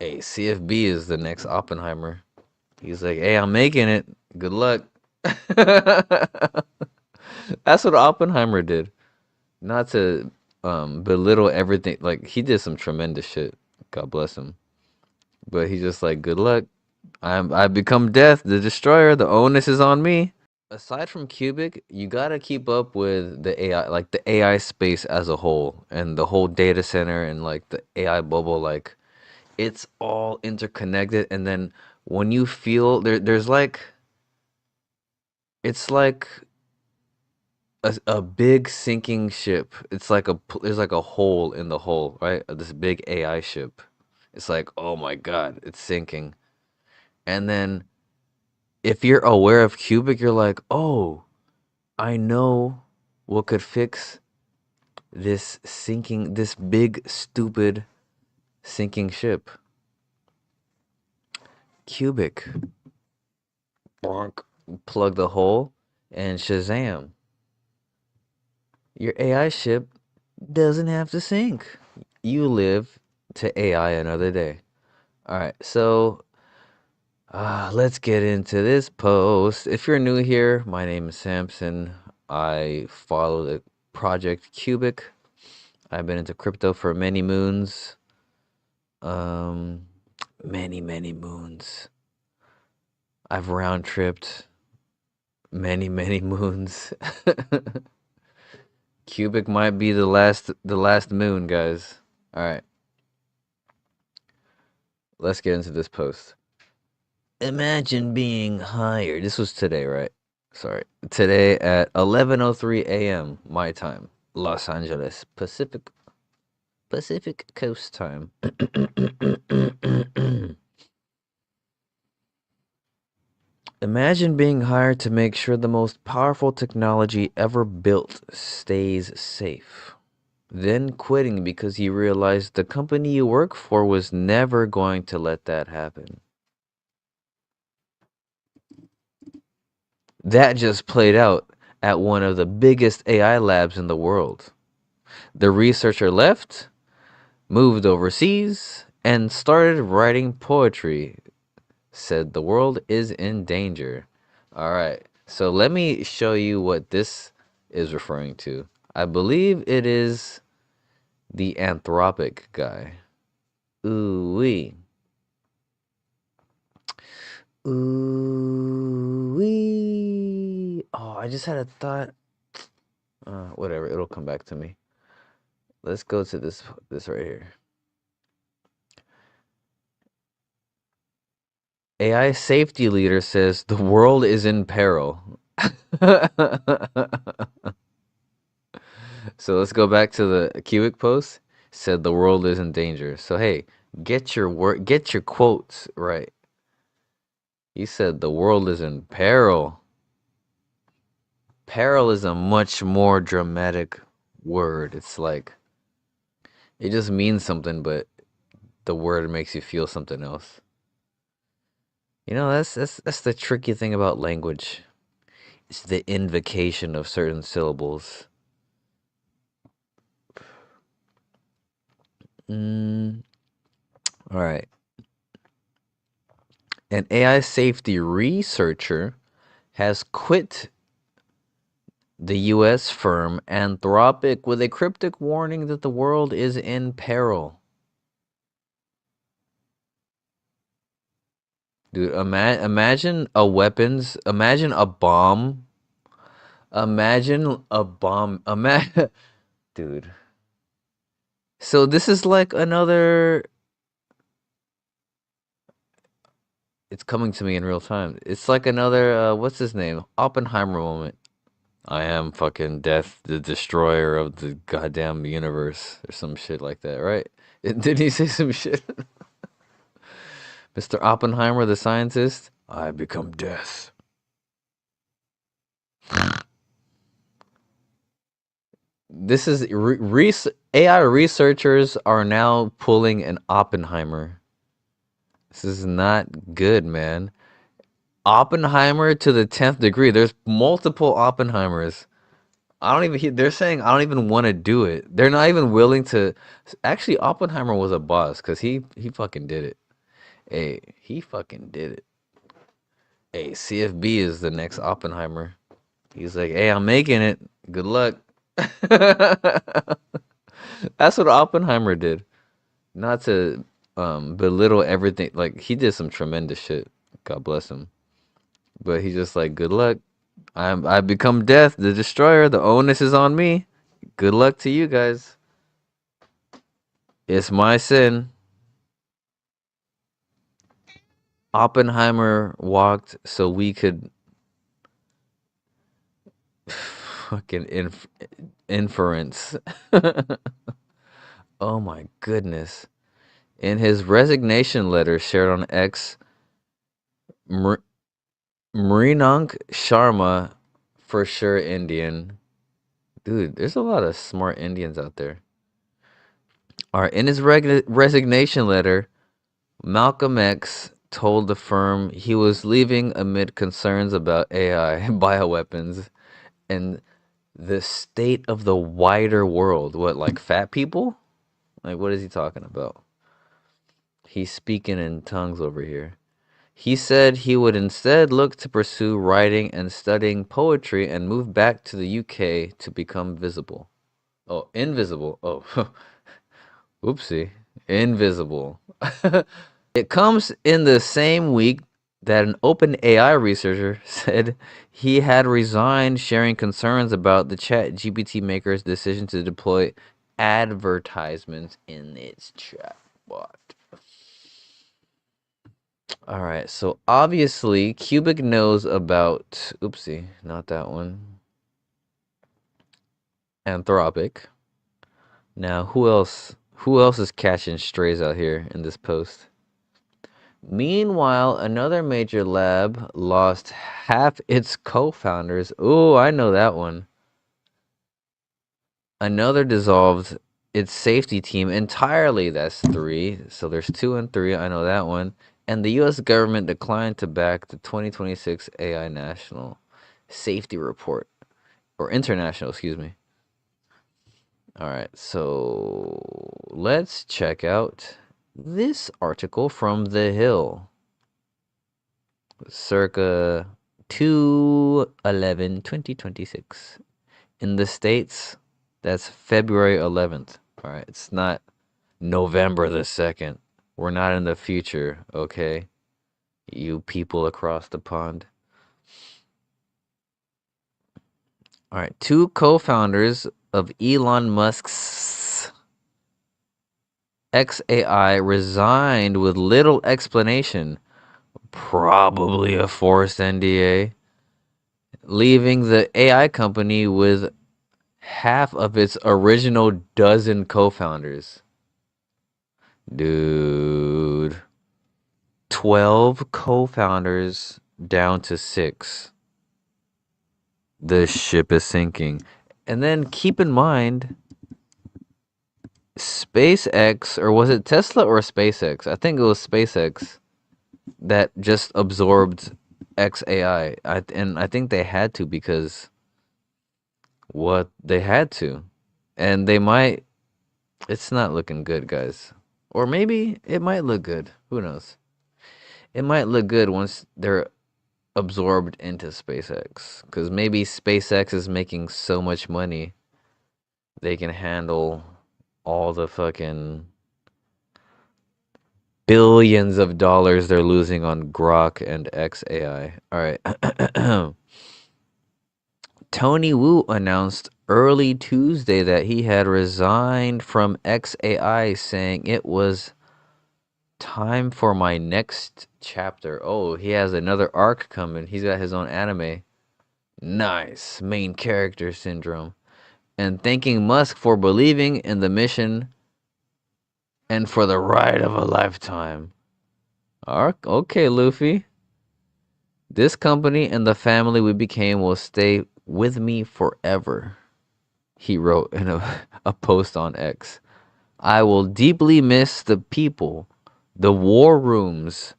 Hey, CFB is the next Oppenheimer. He's like, hey, I'm making it. Good luck. That's what Oppenheimer did. Not to belittle everything. Like, he did some tremendous shit. God bless him. But he's just like, good luck. I've become death, the destroyer. The onus is on me. Aside from Qubic, you gotta keep up with the AI, like the AI space as a whole, and the whole data center and like the AI bubble. Like, it's all interconnected. And then when you feel there's like, it's like a big sinking ship. It's like there's like a hole in the hull, right? Of this big AI ship. It's like, oh my God, it's sinking. And then if you're aware of Qubic, you're like, oh, I know what could fix this big, stupid, sinking ship. Qubic. Bonk. Plug the hole, and Shazam. Your AI ship doesn't have to sink. You live to AI another day. All right, so let's get into this post. If you're new here, my name is Samson. I follow the project Qubic. I've been into crypto for many moons. Um, many moons. I've round tripped many moons. Qubic might be the last moon, guys. All right, let's get into this post. Imagine being hired. This was today, right? Sorry. Today at 11:03 a.m. my time, Los Angeles, Pacific Coast time. Imagine being hired to make sure the most powerful technology ever built stays safe. Then quitting because you realized the company you work for was never going to let that happen. That just played out at one of the biggest AI labs in the world. The researcher left, moved overseas, and started writing poetry. Said the world is in danger. All right, so let me show you what this is referring to. I believe it is the Anthropic guy. Ooh wee. Ooh wee. Oh, I just had a thought. Whatever, it'll come back to me. Let's go to this right here. AI safety leader says the world is in peril. So let's go back to the Qubic post. Said the world is in danger. So hey, get your quotes right. He said the world is in peril. Peril is a much more dramatic word. It's like it just means something, but the word makes you feel something else. You know, that's the tricky thing about language. It's the invocation of certain syllables. Mm, all right. An AI safety researcher has quit the US firm Anthropic with a cryptic warning that the world is in peril. Dude, imagine a bomb. Imagine a bomb. Dude. So this is like another, it's coming to me in real time. It's like another what's his name? Oppenheimer moment. I am fucking death, the destroyer of the goddamn universe, or some shit like that, right? Didn't he say some shit? Mr. Oppenheimer, the scientist, I become death. This is AI researchers are now pulling an Oppenheimer. This is not good, man. Oppenheimer to the 10th degree. There's multiple Oppenheimers. I don't even. They're saying I don't even want to do it. They're not even willing to. Actually, Oppenheimer was a boss because he fucking did it. Hey, he fucking did it. Hey, CFB is the next Oppenheimer. He's like, hey, I'm making it. Good luck. That's what Oppenheimer did. Not to belittle everything. Like, he did some tremendous shit. God bless him. But he's just like, good luck. I've become death, the destroyer. The onus is on me. Good luck to you guys. It's my sin. Oppenheimer walked so we could fucking inference. Oh my goodness. In his resignation letter shared on X, Mrinank Sharma, for sure Indian. Dude, there's a lot of smart Indians out there. All right, in his resignation letter, Malcolm X told the firm he was leaving amid concerns about AI, bioweapons, and the state of the wider world. What, like fat people? Like, what is he talking about? He's speaking in tongues over here. He said he would instead look to pursue writing and studying poetry and move back to the UK to become visible. Oh, invisible. Oh, oopsie. Invisible. It comes in the same week that an OpenAI researcher said he had resigned, sharing concerns about the Chat GPT maker's decision to deploy advertisements in its chatbot. All right, so obviously Qubic knows about, oopsie, not that one, Anthropic. Now, who else? Who else is catching strays out here in this post? Meanwhile, another major lab lost half its co-founders. Oh, I know that one. Another dissolved its safety team entirely. That's 3. So there's 2 and 3. I know that one. And the U.S. government declined to back the 2026 AI National Safety Report, or International, excuse me. All right, so let's check out this article from The Hill, circa 2/11/2026. In the States, that's February 11th. All right, it's not November the 2nd. We're not in the future, okay? You people across the pond. All right, 2 co-founders of Elon Musk's xAI resigned with little explanation, probably a forced NDA, leaving the AI company with half of its original dozen co-founders. Dude. 12 co-founders down to 6. The ship is sinking. And then keep in mind, SpaceX, or was it Tesla or SpaceX? I think it was SpaceX that just absorbed xAI. And I think they had to because what they had to. And they might, it's not looking good, guys. Or maybe it might look good. Who knows? It might look good once they're absorbed into SpaceX. Because maybe SpaceX is making so much money they can handle all the fucking billions of dollars they're losing on Grok and xAI. All right. Tony Wu announced early Tuesday that he had resigned from xAI, saying it was time for my next chapter. Oh, he has another arc coming. He's got his own anime. Nice. Main character syndrome. And thanking Musk for believing in the mission and for the ride of a lifetime. Okay, Luffy. This company and the family we became will stay with me forever, he wrote in a post on X. I will deeply miss the people, the war rooms,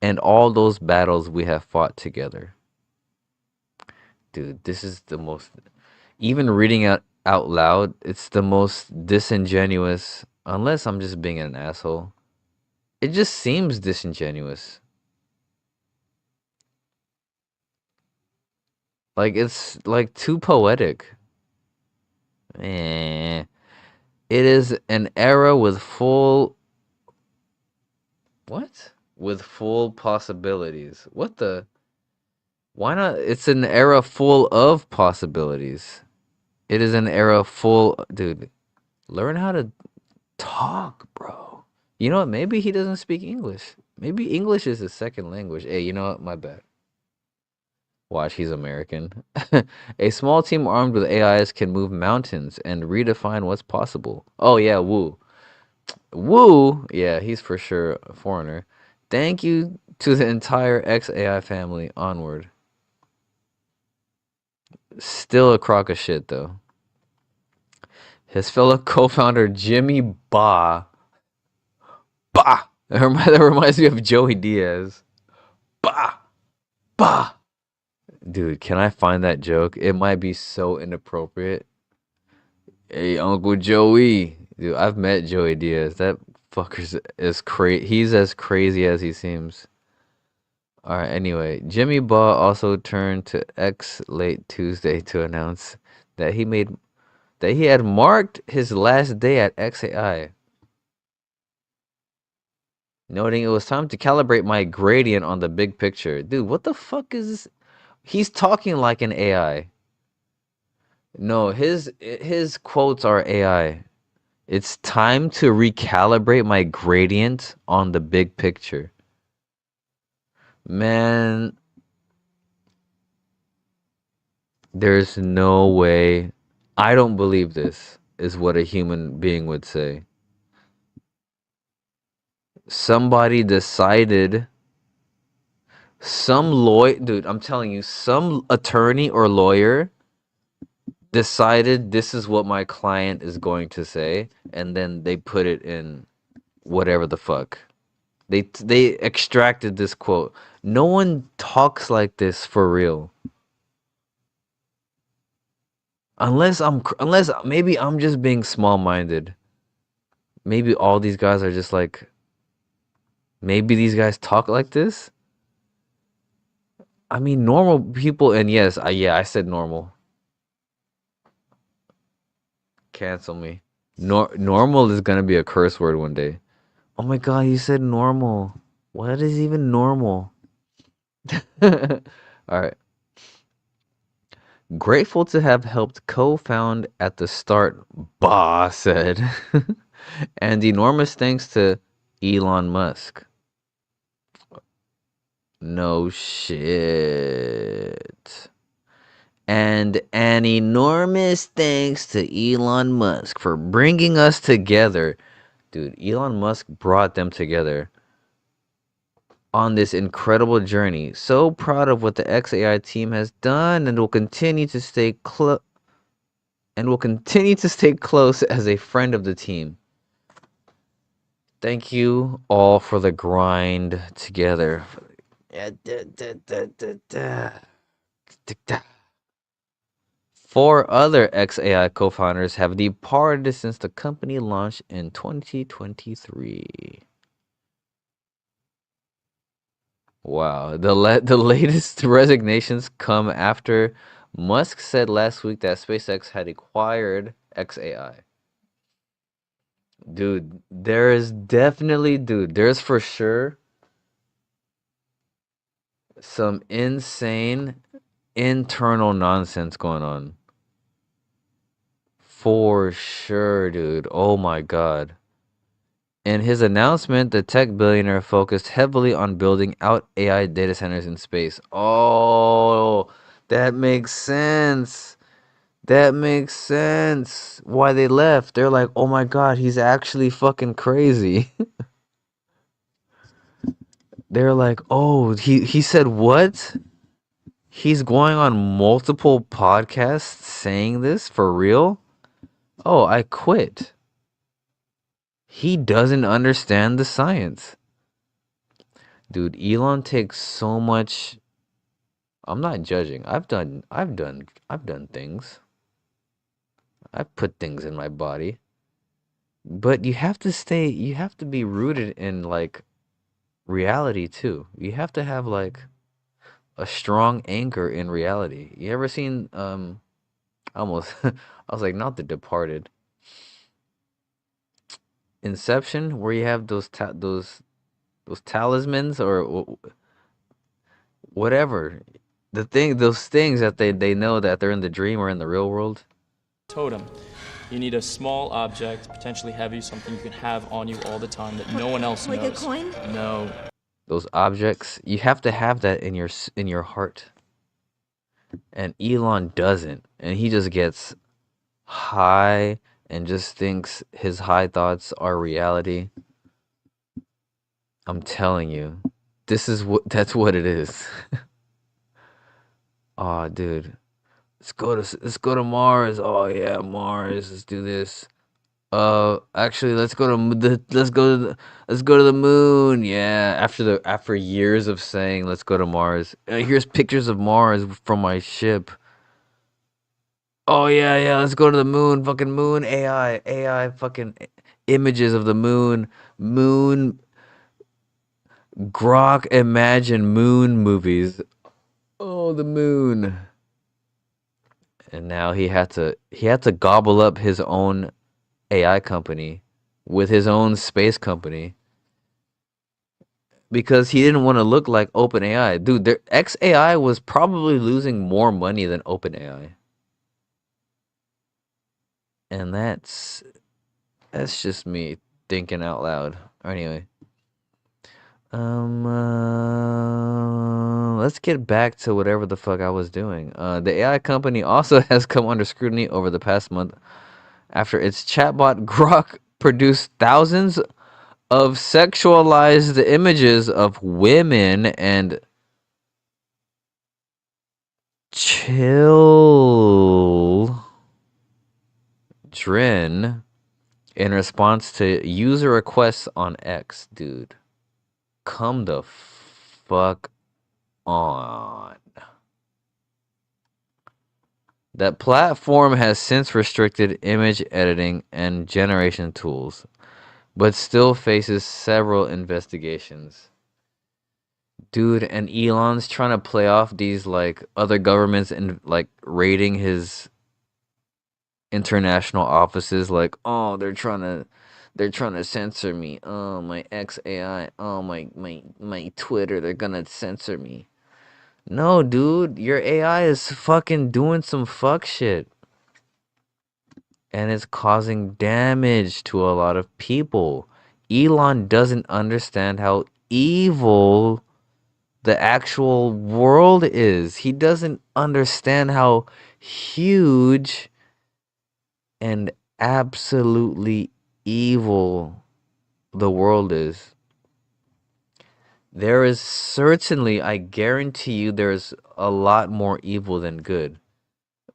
and all those battles we have fought together. Dude, this is the most, even reading it out loud, it's the most disingenuous, unless I'm just being an asshole. It just seems disingenuous. Like it's like too poetic. Eh. It is an era with full what? With full possibilities. What the? Why not? It's an era full of possibilities. It is an era full, dude. Learn how to talk, bro. You know what? Maybe he doesn't speak English. Maybe English is his second language. Hey, you know what? My bad. Watch, he's American. A small team armed with AIs can move mountains and redefine what's possible. Oh yeah, Woo. Woo, yeah, he's for sure a foreigner. Thank you to the entire xAI family. Onward. Still a crock of shit though. His fellow co-founder Jimmy Ba. Bah. That reminds me of Joey Diaz. Bah. Bah. Dude, can I find that joke? It might be so inappropriate. Hey, Uncle Joey. Dude, I've met Joey Diaz. That fucker's is crazy. He's as crazy as he seems. All right, anyway, Jimmy Baugh also turned to X late Tuesday to announce that he had marked his last day at xAI, noting it was time to calibrate my gradient on the big picture. Dude, what the fuck is this? He's talking like an AI. No, his quotes are AI. It's time to recalibrate my gradient on the big picture. Man, there's no way. I don't believe this, is what a human being would say. Somebody decided, some lawyer, dude, I'm telling you, some attorney or lawyer decided this is what my client is going to say, and then they put it in whatever the fuck. They extracted this quote. No one talks like this for real. Unless maybe I'm just being small-minded. Maybe all these guys are just like, maybe these guys talk like this. I mean, normal people, and yes, I said normal. Cancel me. Normal is gonna be a curse word one day. Oh my god, you said normal. What is even normal? All right. Grateful to have helped co-found at the start, Bah said. And enormous thanks to Elon Musk. No shit. And an enormous thanks to Elon Musk for bringing us together. Dude, Elon Musk brought them together on this incredible journey. So proud of what the xAI team has done and will continue to stay close as a friend of the team. Thank you all for the grind together. Four other xAI co-founders have departed since the company launched in 2023. Wow, the latest resignations come after Musk said last week that SpaceX had acquired xAI. Dude, there's for sure some insane internal nonsense going on. For sure, dude. Oh my God. In his announcement, the tech billionaire focused heavily on building out AI data centers in space. Oh, that makes sense. That makes sense. Why they left. They're like, oh my God, he's actually fucking crazy. They're like, oh, he said what? He's going on multiple podcasts saying this for real? Oh, I quit. He doesn't understand the science. Dude, Elon takes so much. I'm not judging. I've done things. I've put things in my body. But you have to be rooted in like reality too. You have to have like a strong anchor in reality. You ever seen almost I was like not The Departed. Inception, where you have those talismans or whatever. Those things that they know that they're in the dream or in the real world. Totem. You need a small object, potentially heavy, something you can have on you all the time that no one else knows. Like a coin? No. Those objects, you have to have that in your heart. And Elon doesn't, and he just gets high and just thinks his high thoughts are reality. I'm telling you, that's what it is. Oh, dude, let's go to Mars. Oh yeah, Mars. Let's do this. Actually, let's go to the moon. Yeah, after years of saying let's go to Mars. Here's pictures of Mars from my ship. Oh yeah, yeah, let's go to the moon. Fucking moon AI fucking images of the moon. Moon Grok imagine moon movies. Oh, the moon. And now he had to gobble up his own AI company with his own space company because he didn't want to look like OpenAI. Dude, their xAI was probably losing more money than OpenAI. And that's just me thinking out loud. Anyway, let's get back to whatever the fuck I was doing. The AI company also has come under scrutiny over the past month after its chatbot Grok produced thousands of sexualized images of women and children in response to user requests on X, dude. Come the fuck on. That platform has since restricted image editing and generation tools, but still faces several investigations. Dude, and Elon's trying to play off these like other governments and like raiding his international offices like, "Oh, they're trying to censor me. Oh, my xAI. Oh, my Twitter, they're going to censor me." No, dude, your AI is fucking doing some fuck shit. And it's causing damage to a lot of people. Elon doesn't understand how evil the actual world is. He doesn't understand how huge and absolutely evil the world is. There is certainly, I guarantee you, there's a lot more evil than good.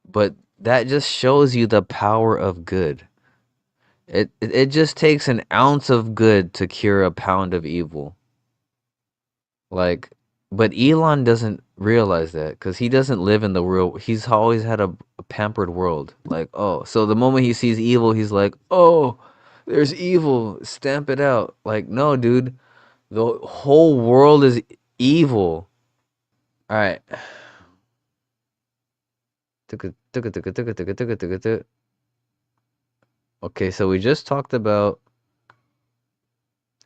But that just shows you the power of good. It just takes an ounce of good to cure a pound of evil. Like, but Elon doesn't realize that because he doesn't live in the real. He's always had a pampered world. Like, oh, so the moment he sees evil, he's like, oh, there's evil, stamp it out. Like, no, dude, the whole world is evil. All right. Okay, so we just talked about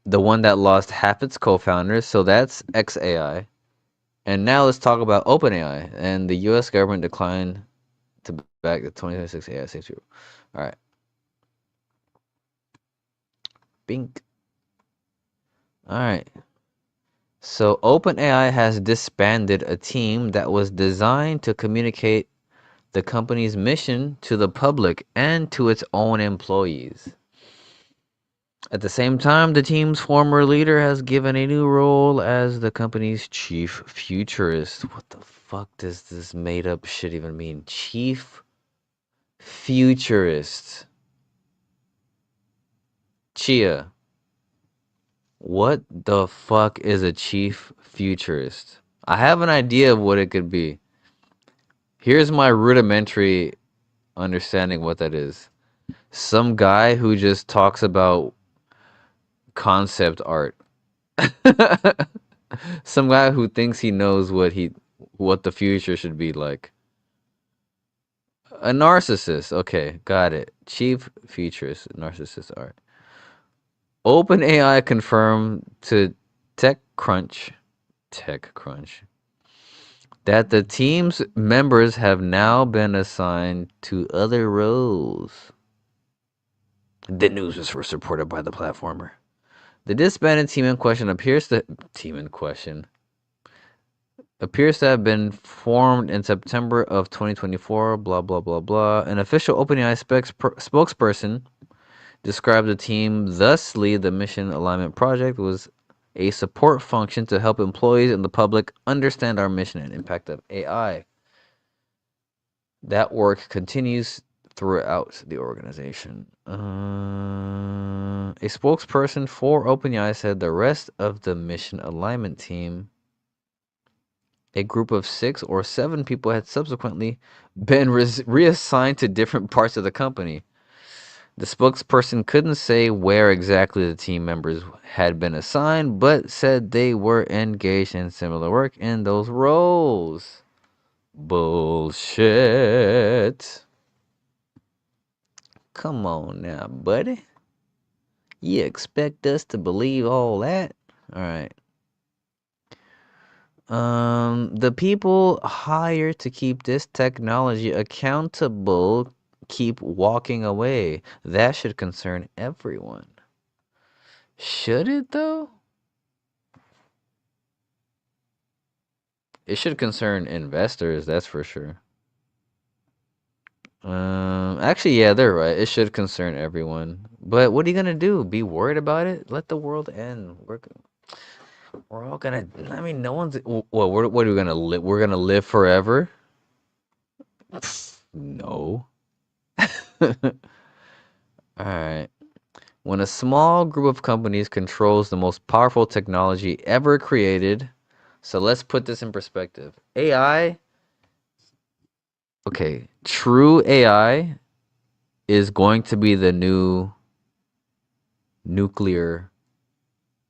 the one that lost half its co-founders, so that's xAI. And now let's talk about OpenAI and the U.S. government declined to back the 2026 AI safety rule. All right. Bink. All right. So OpenAI has disbanded a team that was designed to communicate the company's mission to the public and to its own employees. At the same time, the team's former leader has given a new role as the company's chief futurist. What the fuck does this made up shit even mean? Chief futurist. Chia. What the fuck is a chief futurist? I have an idea of what it could be. Here's my rudimentary understanding what that is. Some guy who just talks about concept art. Some guy who thinks he knows what the future should be like. A narcissist. Okay, got it. Chief features narcissist art. OpenAI confirmed to TechCrunch, TechCrunch, that the team's members have now been assigned to other roles. The news was first reported by the platformer. The disbanded team in question appears to have been formed in September of 2024. Blah blah blah blah. An official OpenAI spokesperson described the team thusly: the mission alignment project was a support function to help employees and the public understand our mission and impact of AI. That work continues throughout the organization. A spokesperson for OpenAI said the rest of the mission alignment team, a group of 6 or 7 people, had subsequently been reassigned to different parts of the company. The spokesperson couldn't say where exactly the team members had been assigned, but said they were engaged in similar work in those roles. Bullshit. Come on now, buddy. You expect us to believe all that? All right. The people hired to keep this technology accountable keep walking away. That should concern everyone. Should it though? It should concern investors, that's for sure. Actually, yeah, they're right. It should concern everyone. But what are you gonna do? Be worried about it? Let the world end. We're all gonna. I mean, no one's. What? What are we gonna live? We're gonna live forever? No. All right. When a small group of companies controls the most powerful technology ever created, so let's put this in perspective. AI, okay, true AI is going to be the new nuclear.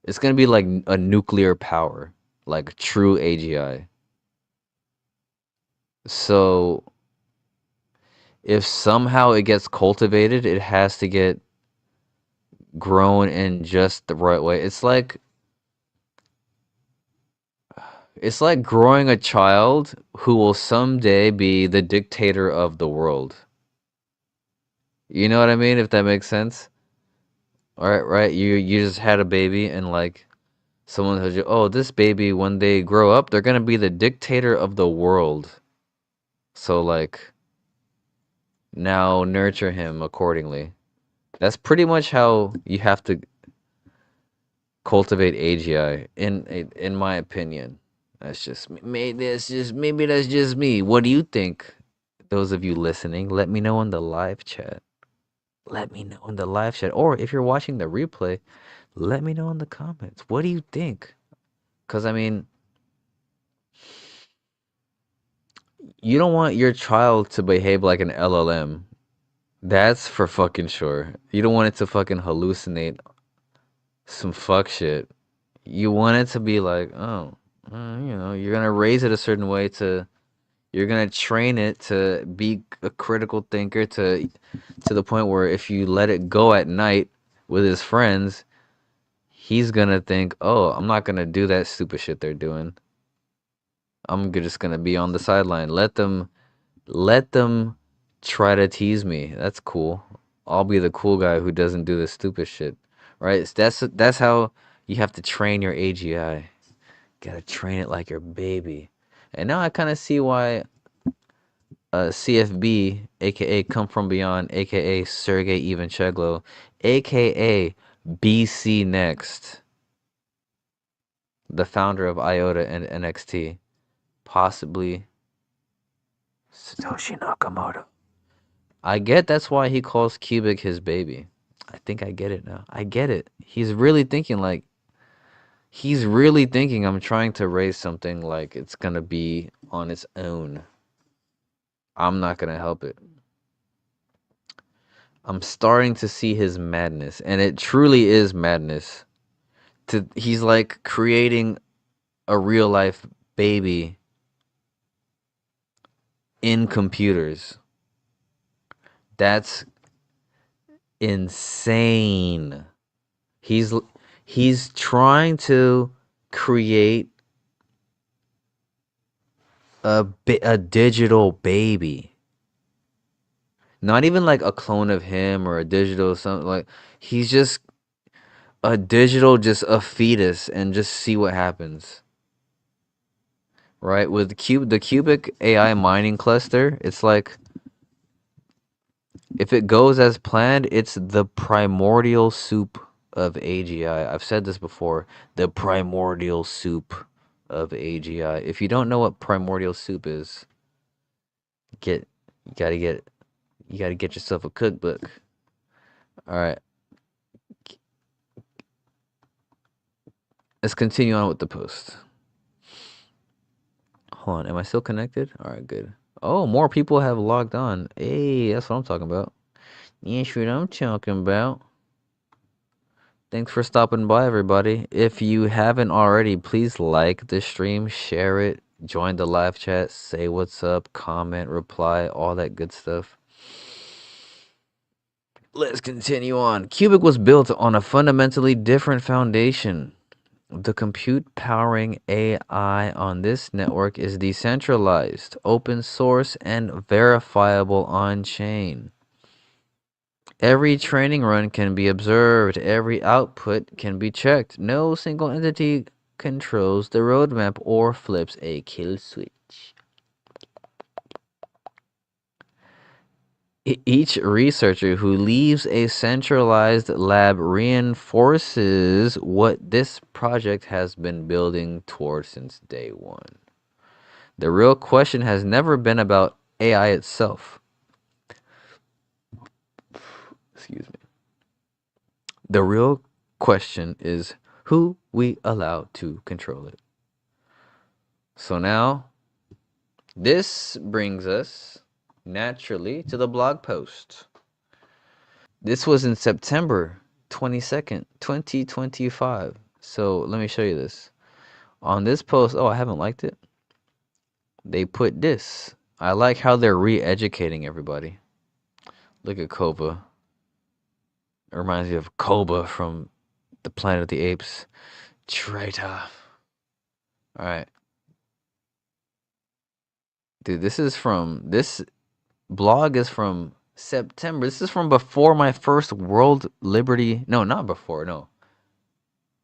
It's going to be like a nuclear power, like true AGI. So if somehow it gets cultivated, it has to get grown in just the right way. It's like growing a child who will someday be the dictator of the world. You know what I mean? If that makes sense. All right, right. You just had a baby and like someone told you, "Oh, this baby when they grow up, they're going to be the dictator of the world." So like now nurture him accordingly. That's pretty much how you have to cultivate AGI in my opinion. Maybe that's just me. What do you think? Those of you listening, let me know in the live chat. Let me know in the live chat, or if you're watching the replay, let me know in the comments. What do you think? Cuz I mean, you don't want your child to behave like an LLM. That's for fucking sure. You don't want it to fucking hallucinate some fuck shit. You want it to be like, oh, you're gonna raise it a certain way you're gonna train it to be a critical thinker to the point where if you let it go at night with his friends, he's gonna think, oh, I'm not gonna do that stupid shit they're doing. Just gonna be on the sideline. Let them try to tease me. That's cool. I'll be the cool guy who doesn't do the stupid shit. Right? That's how you have to train your AGI. Gotta train it like your baby. And now I kind of see why CFB, aka Come From Beyond, aka Sergey Ivancheglo, aka BC Next, the founder of IOTA and NXT, possibly Satoshi Nakamoto. I get that's why he calls Qubic his baby. I think I get it now. I get it. He's really thinking I'm trying to raise something like it's gonna be on its own. I'm not gonna help it. I'm starting to see his madness, and it truly is madness. He's like creating a real life baby in computers. That's insane. He's he's trying to create a digital baby. Not even like a clone of him or a digital something like he's just a digital just a fetus and just see what happens. Right? With the Qubic AI mining cluster, it's like if it goes as planned, it's the primordial soup of AGI. I've said this before, the primordial soup of AGI. If you don't know what primordial soup is, get you gotta get you gotta get yourself a cookbook. All right, let's continue on with the post. Hold on, am I still connected? All right, good. Oh, more people have logged on. Hey, that's what I'm talking about. That's what I'm talking about. Thanks for stopping by, everybody. If you haven't already, please like the stream, share it, join the live chat, say what's up, comment, reply, all that good stuff. Let's continue on. Qubic was built on a fundamentally different foundation. The compute powering AI on this network is decentralized, open source, and verifiable on chain. Every training run can be observed, every output can be checked. No single entity controls the roadmap or flips a kill switch. Each researcher who leaves a centralized lab reinforces what this project has been building toward since day one. The real question has never been about AI itself. Excuse me. The real question is who we allow to control it. So now, this brings us naturally to the blog post. This was in September 22nd, 2025. So let me show you this. On this post, oh, I haven't liked it. They put this. I like how they're re-educating everybody. Look at Koba. It reminds me of Koba from the Planet of the Apes. Traitor. All right. Dude, this blog is from September. This is from before my first World Liberty. No, not before. No.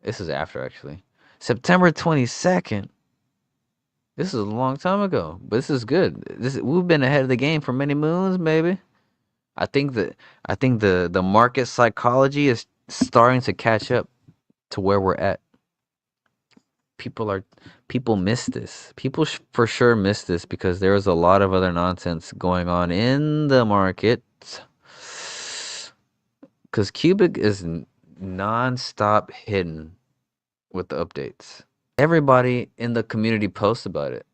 This is after, actually. September 22nd. This is a long time ago, but this is good. We've been ahead of the game for many moons, baby. I think that the market psychology is starting to catch up to where we're at. People are people miss this. People for sure miss this because there was a lot of other nonsense going on in the market. Because Qubic is non-stop hidden with the updates. Everybody in the community posts about it.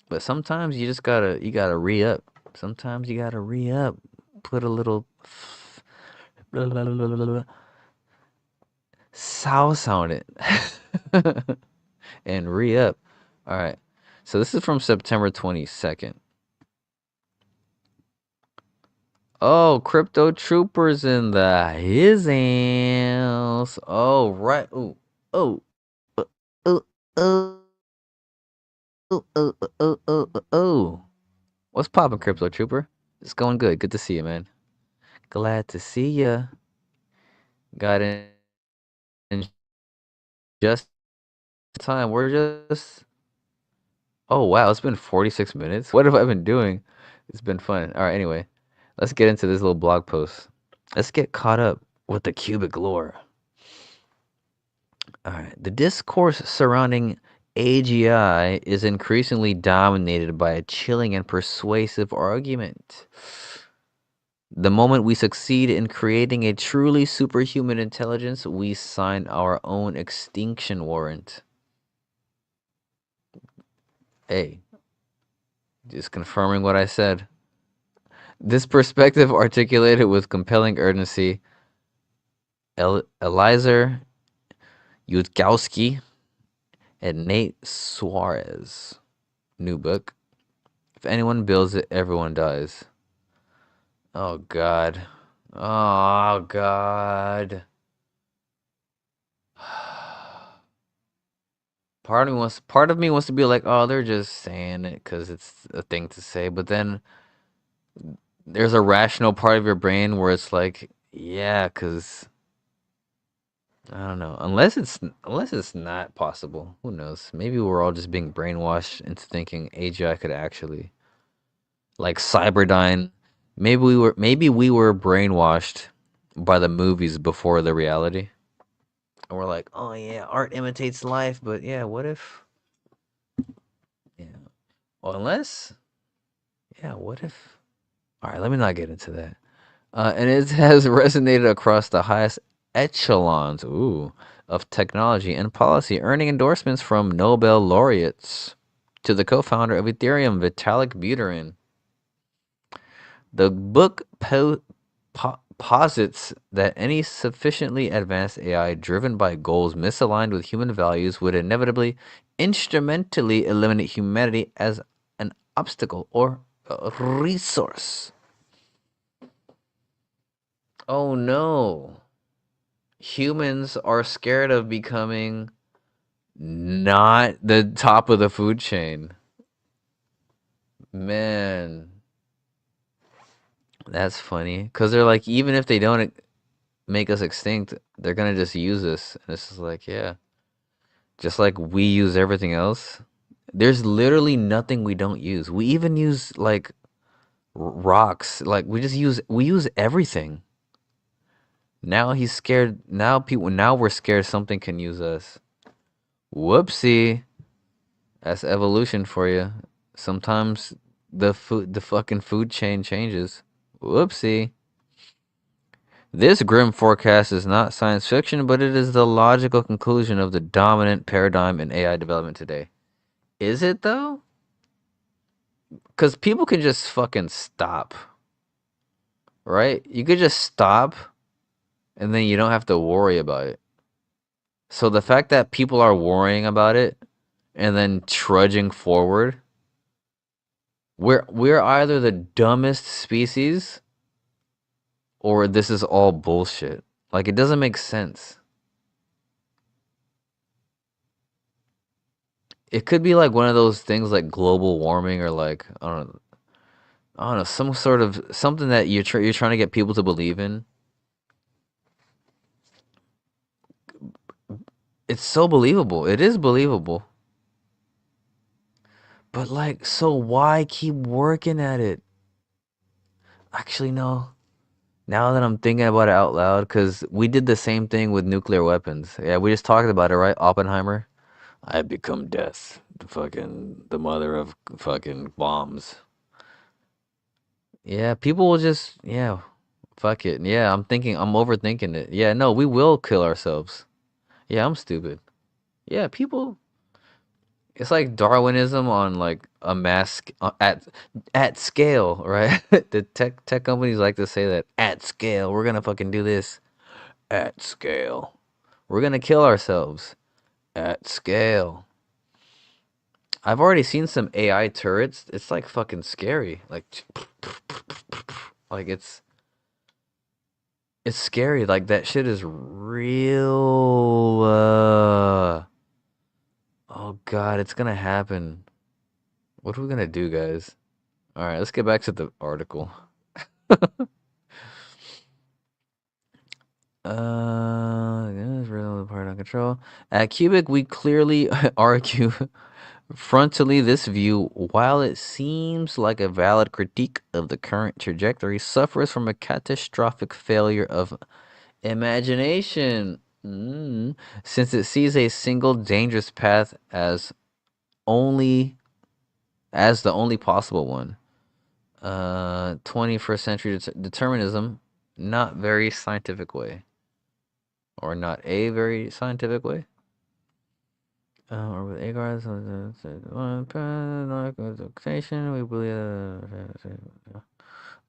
But sometimes you gotta re-up. Sometimes you gotta re-up. Put a little sauce on it. And re-up. Alright. So this is from September 22nd. Oh, Crypto Troopers in the his house. Oh, right. Ooh. Oh. Oh. Oh. Oh. Oh. Oh. Oh. Oh. What's poppin', Crypto Trooper? It's going good. Good to see you, man. Glad to see ya. Got in just in time. We're just. Oh, wow. It's been 46 minutes. What have I been doing? It's been fun. All right. Anyway, let's get into this little blog post. Let's get caught up with the Qubic lore. All right. The discourse surrounding AGI is increasingly dominated by a chilling and persuasive argument. The moment we succeed in creating a truly superhuman intelligence, we sign our own extinction warrant. Hey, just confirming what I said. This perspective, articulated with compelling urgency, Eliezer Yudkowsky, and Nate Suarez. New book. If anyone builds it, everyone dies. Oh God. Oh God. Part of me wants to be like, oh, they're just saying it because it's a thing to say. But then there's a rational part of your brain where it's like, yeah, because I don't know. Unless it's not possible. Who knows? Maybe we're all just being brainwashed into thinking AGI could actually like Cyberdyne. Maybe we were brainwashed by the movies before the reality. And we're like, oh yeah, art imitates life, but yeah, what if yeah. Well, unless yeah, what if all right, let me not get into that. And it has resonated across the highest echelons of technology and policy, earning endorsements from Nobel laureates to the co-founder of Ethereum, Vitalik Buterin. The book posits that any sufficiently advanced AI driven by goals misaligned with human values would inevitably instrumentally eliminate humanity as an obstacle or a resource. Oh no. Humans are scared of becoming not the top of the food chain. Man, that's funny. Because they're like, even if they don't make us extinct, they're going to just use us. And it's just like, yeah, just like we use everything else. There's literally nothing we don't use. We even use like rocks. Like we use everything. Now he's scared. Now we're scared something can use us. Whoopsie. That's evolution for you. Sometimes the fucking food chain changes. Whoopsie. This grim forecast is not science fiction, but it is the logical conclusion of the dominant paradigm in AI development today. Is it though? Because people can just fucking stop, right? You could just stop and then you don't have to worry about it. So the fact that people are worrying about it and then trudging forward, we're either the dumbest species or this is all bullshit. Like it doesn't make sense. It could be like one of those things like global warming or like I don't know, some sort of something that you're trying to get people to believe in. It's so believable. It is believable. But like so why keep working at it? Actually no. Now that I'm thinking about it out loud cuz we did the same thing with nuclear weapons. Yeah, we just talked about it, right? Oppenheimer. I become death. The mother of fucking bombs. Yeah, people will just yeah, fuck it. Yeah, I'm overthinking it. Yeah, no, we will kill ourselves. Yeah, I'm stupid. Yeah, people it's like Darwinism on like a at scale, right? The tech companies like to say that at scale, we're gonna fucking do this at scale. We're gonna kill ourselves at scale. I've already seen some AI turrets. It's like fucking scary. Like it's scary. Like that shit is real. Oh god, it's gonna happen. What are we gonna do, guys? All right, let's get back to the article. This is really part of control. At Qubic, we clearly argue frontally this view, while it seems like a valid critique of the current trajectory, suffers from a catastrophic failure of imagination. Since it sees a single dangerous path only as the only possible one. 21st century determinism, not very scientific way, or not a very scientific way. Or with Aigarth, we believe.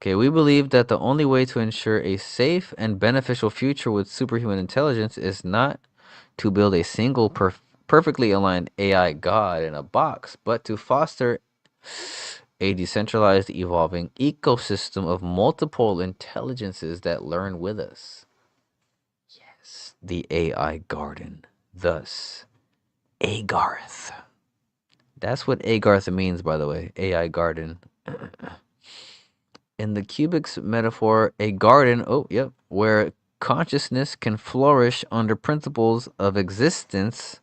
Okay, we believe that the only way to ensure a safe and beneficial future with superhuman intelligence is not to build a single perfectly aligned AI god in a box, but to foster a decentralized evolving ecosystem of multiple intelligences that learn with us. Yes, the AI garden. Thus, Aigarth. That's what Aigarth means, by the way. AI garden. In the Qubic metaphor, a garden, oh, yep, where consciousness can flourish under principles of existence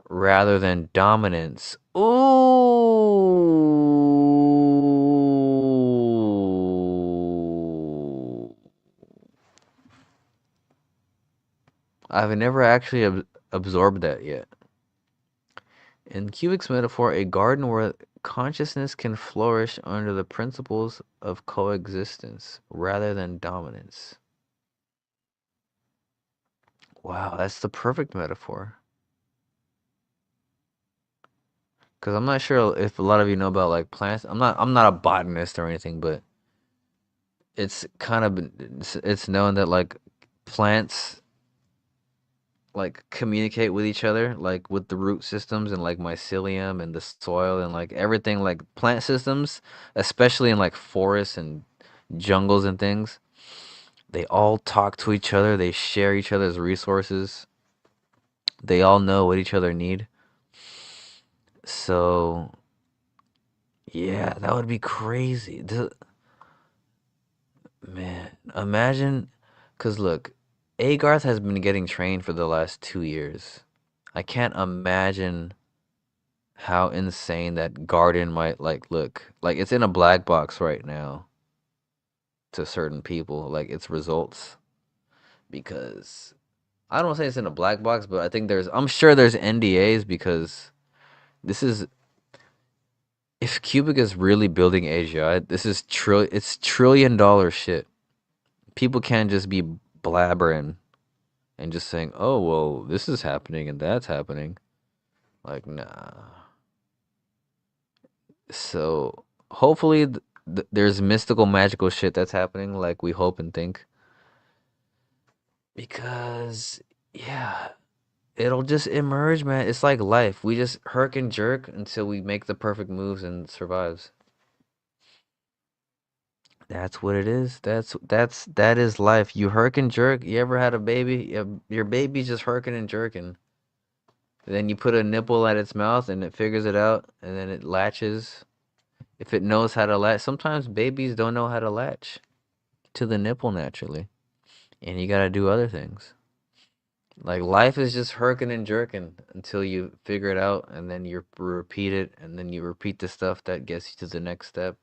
rather than dominance. Ooh. I've never actually absorbed that yet. In Cubic's metaphor, a garden where consciousness can flourish under the principles of coexistence rather than dominance. Wow, that's the perfect metaphor. Because I'm not sure if a lot of you know about like plants. I'm not a botanist or anything, but it's kind of it's known that like plants like communicate with each other, like with the root systems and like mycelium and the soil and like everything, like plant systems, especially in like forests and jungles and things. They all talk to each other, they share each other's resources, they all know what each other need. So yeah, that would be crazy. Man, imagine, cause look, Agarth has been getting trained for the last 2 years. I can't imagine how insane that garden might like look. Like it's in a black box right now to certain people, like its results. Because I don't say it's in a black box, but I think I'm sure there's NDAs because this is if Cubic is really building AGI, this is it's $1 trillion shit. People can't just be blabbering and just saying, "Oh, well, this is happening and that's happening." Like, nah. So hopefully there's mystical, magical shit that's happening, like we hope and think, because yeah, it'll just emerge, man. It's like life. We just herk and jerk until we make the perfect moves and survives. That's what it is. That is life. You herk and jerk. You ever had a baby? Your baby's just herking and jerking. Then you put a nipple at its mouth and it figures it out and then it latches. If it knows how to latch, sometimes babies don't know how to latch to the nipple naturally. And you gotta do other things. Like life is just herking and jerking until you figure it out and then you repeat it and then you repeat the stuff that gets you to the next step.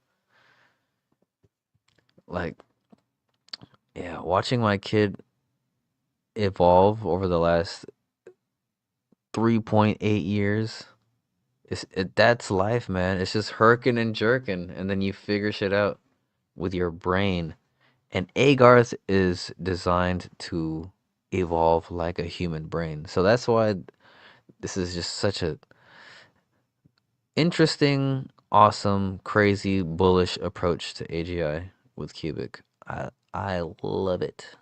Like, yeah, watching my kid evolve over the last 3.8 years. That's life, man. It's just herking and jerking, and then you figure shit out with your brain. And Agarth is designed to evolve like a human brain. So that's why this is just such a interesting, awesome, crazy, bullish approach to AGI with Cubic. I love it.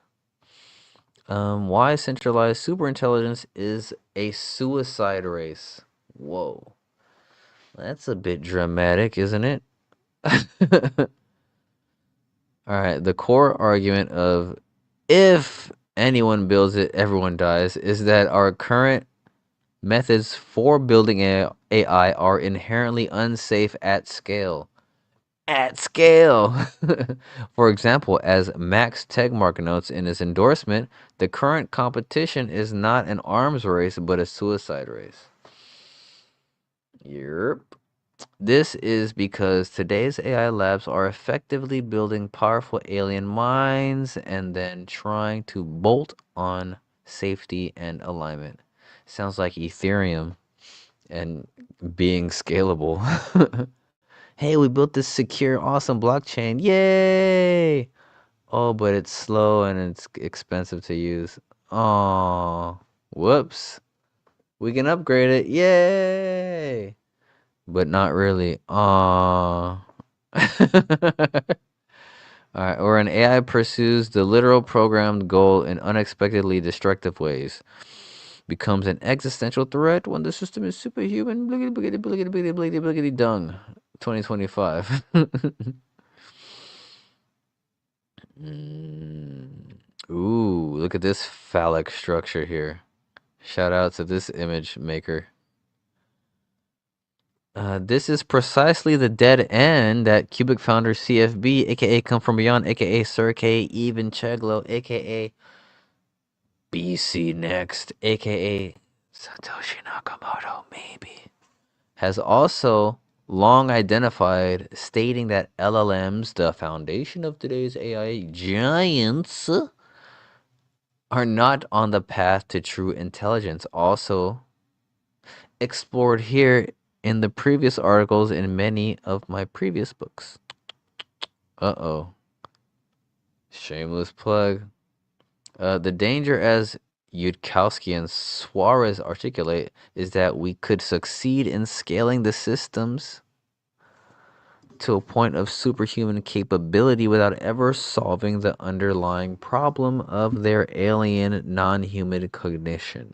Why centralized superintelligence is a suicide race. Whoa. That's a bit dramatic, isn't it? All right, the core argument of if anyone builds it, everyone dies is that our current methods for building AI are inherently unsafe at scale. At scale! For example, as Max Tegmark notes in his endorsement, the current competition is not an arms race but a suicide race. Yep. This is because today's AI labs are effectively building powerful alien minds and then trying to bolt on safety and alignment. Sounds like Ethereum and being scalable. Hey, we built this secure, awesome blockchain. Yay! Oh, but it's slow and it's expensive to use. Oh, whoops. We can upgrade it. Yay! But not really. Aw. All right, or an AI pursues the literal programmed goal in unexpectedly destructive ways, becomes an existential threat when the system is superhuman. Bliggity, bliggity, bliggity, bliggity, bliggity, bliggity, dung. 2025. Mm. Ooh, look at this phallic structure here. Shout out to this image maker. This is precisely the dead end that Qubic founder CFB, aka Come From Beyond, aka Sir K, Even Cheglo, aka BC Next, aka Satoshi Nakamoto, maybe, has also long identified, stating that LLMs, the foundation of today's AI giants, are not on the path to true intelligence. Also explored here in the previous articles in many of my previous books. Uh-oh. Shameless plug. The danger, as Yudkowsky and Suarez articulate, is that we could succeed in scaling the systems to a point of superhuman capability without ever solving the underlying problem of their alien, non-human cognition.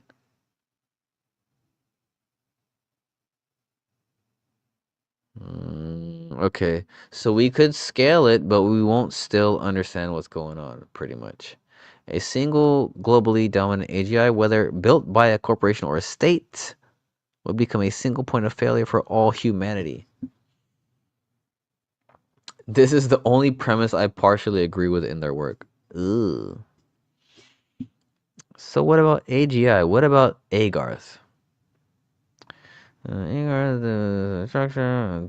Okay, so we could scale it, but we won't still understand what's going on, pretty much. A single globally dominant AGI, whether built by a corporation or a state, would become a single point of failure for all humanity. This is the only premise I partially agree with in their work. Ugh. So what about AGI? What about Aigarth? Aigarth, the structure.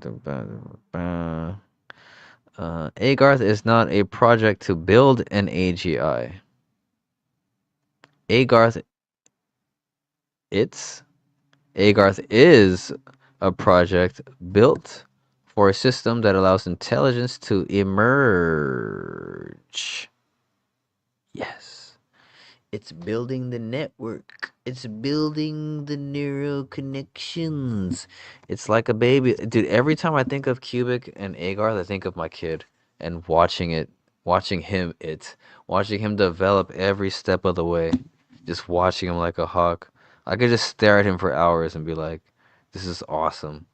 Aigarth is not a project to build an AGI. Aigarth, it's Aigarth is a project built for a system that allows intelligence to emerge. Yes. It's building the network. It's building the neural connections. It's like a baby. Dude, every time I think of Qubic and Aigarth, I think of my kid and watching him develop every step of the way. Just watching him like a hawk. I could just stare at him for hours and be like, this is awesome.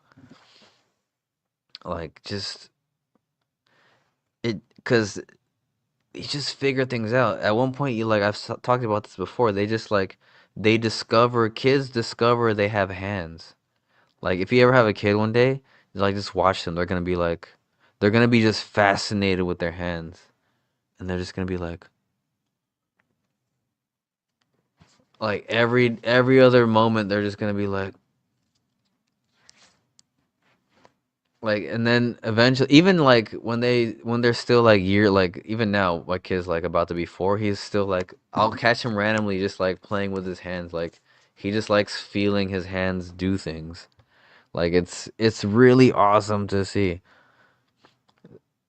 Like, just, because you just figure things out. At one point, you like talked about this before. They just like kids discover they have hands. Like if you ever have a kid one day, like just watch them. They're gonna be just fascinated with their hands, and they're just gonna be like every other moment they're just gonna be like, and then eventually, even like when they're still like even now, my kid's like about to be 4, he's still like, I'll catch him randomly just like playing with his hands, like he just likes feeling his hands do things. Like it's really awesome to see.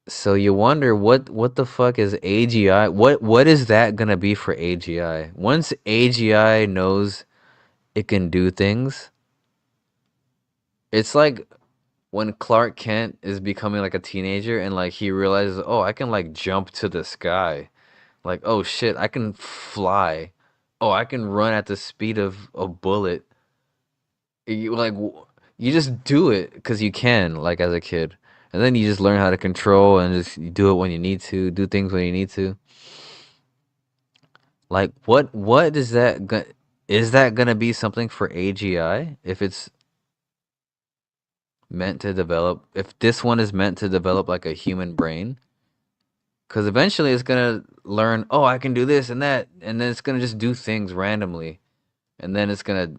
So you wonder what the fuck is AGI? What is that gonna be for AGI? Once AGI knows it can do things, it's like when Clark Kent is becoming like a teenager and like he realizes, oh, I can like jump to the sky. Like, oh shit, I can fly. Oh, I can run at the speed of a bullet. You just do it because you can, like as a kid. And then you just learn how to control and just you do it when you need to, do things when you need to. Like what is that gonna be something for AGI if it's meant to develop, if this one is meant to develop like a human brain? Because eventually it's gonna learn, oh, I can do this and that, and then it's gonna just do things randomly, and then it's gonna.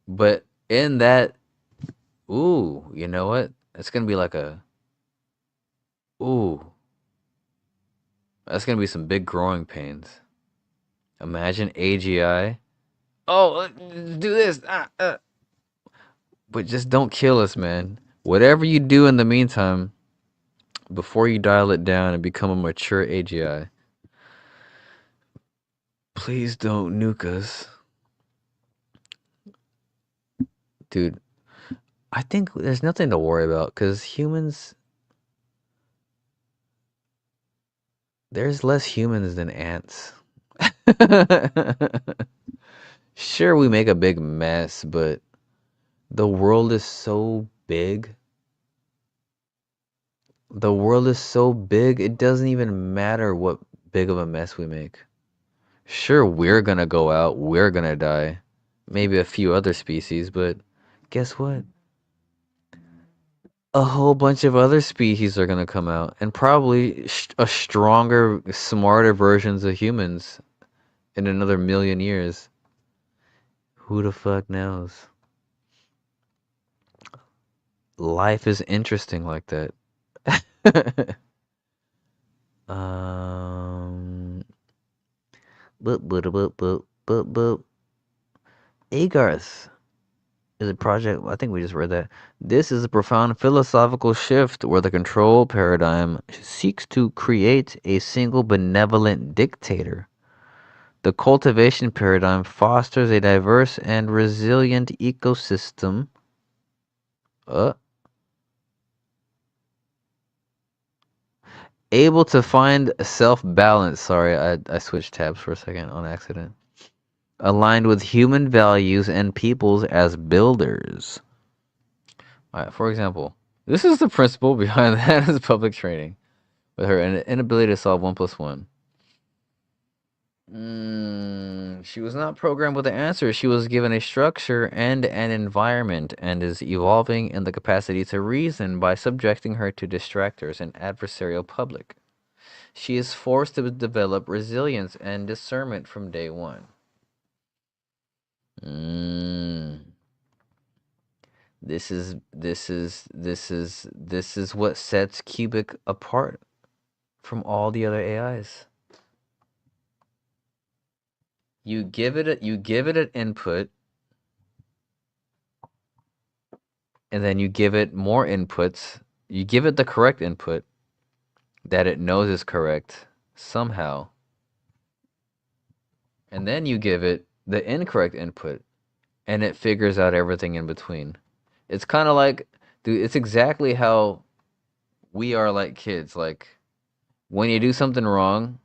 But in that, ooh, you know what? It's gonna be like a, ooh, that's gonna be some big growing pains. Imagine AGI. Oh, do this, but just don't kill us, man. Whatever you do in the meantime, before you dial it down and become a mature AGI, please don't nuke us, dude. I think there's nothing to worry about because humans, There's less humans than ants. Sure, we make a big mess, but the world is so big. The world is so big, it doesn't even matter what big of a mess we make. Sure, we're gonna go out, we're gonna die. Maybe a few other species, but guess what? A whole bunch of other species are gonna come out, and probably a stronger, smarter versions of humans in another million years. Who the fuck knows? Life is interesting like that. um, but Aigarth is a project. I think we just read that. This is a profound philosophical shift where the control paradigm seeks to create a single benevolent dictator. The cultivation paradigm fosters a diverse and resilient ecosystem. Uh, able to find self-balance. Sorry, I switched tabs for a second on accident. Aligned with human values and peoples as builders. All right, for example, this is the principle behind Hannah's public training, with her inability to solve 1 plus 1. She was not programmed with the answer. She was given a structure and an environment and is evolving in the capacity to reason by subjecting her to distractors and adversarial public. She is forced to develop resilience and discernment from day one. Mm. This is what sets Qubic apart from all the other AIs. You give it an input, and then you give it more inputs. You give it the correct input that it knows is correct somehow, and then you give it the incorrect input, and it figures out everything in between. It's kind of like, dude, it's exactly how we are like kids. Like when you do something wrong,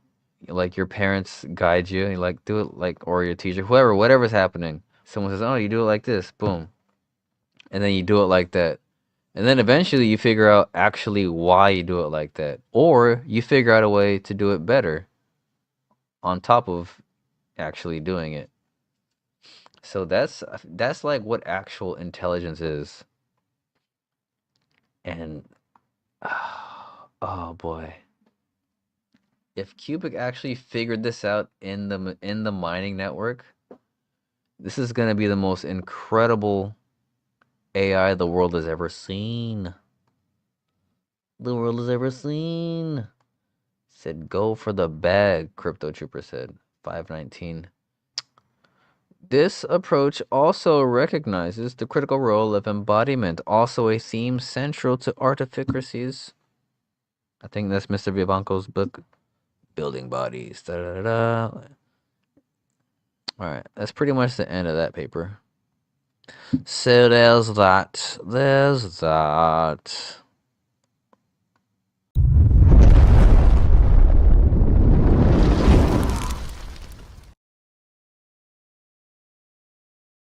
like your parents guide you, and you like do it like, or your teacher, whoever, whatever's happening. Someone says, "Oh, you do it like this," boom, and then you do it like that. And then eventually you figure out actually why you do it like that. Or you figure out a way to do it better on top of actually doing it. So that's like what actual intelligence is. And oh boy. If Qubic actually figured this out in the mining network, this is going to be the most incredible AI the world has ever seen. The world has ever seen. Said go for the bag, Crypto Trooper said. 519. This approach also recognizes the critical role of embodiment, also a theme central to artificracies. I think that's Mr. Vivanco's book, Building Bodies. Da, da, da, da. All right, that's pretty much the end of that paper. So there's that. There's that.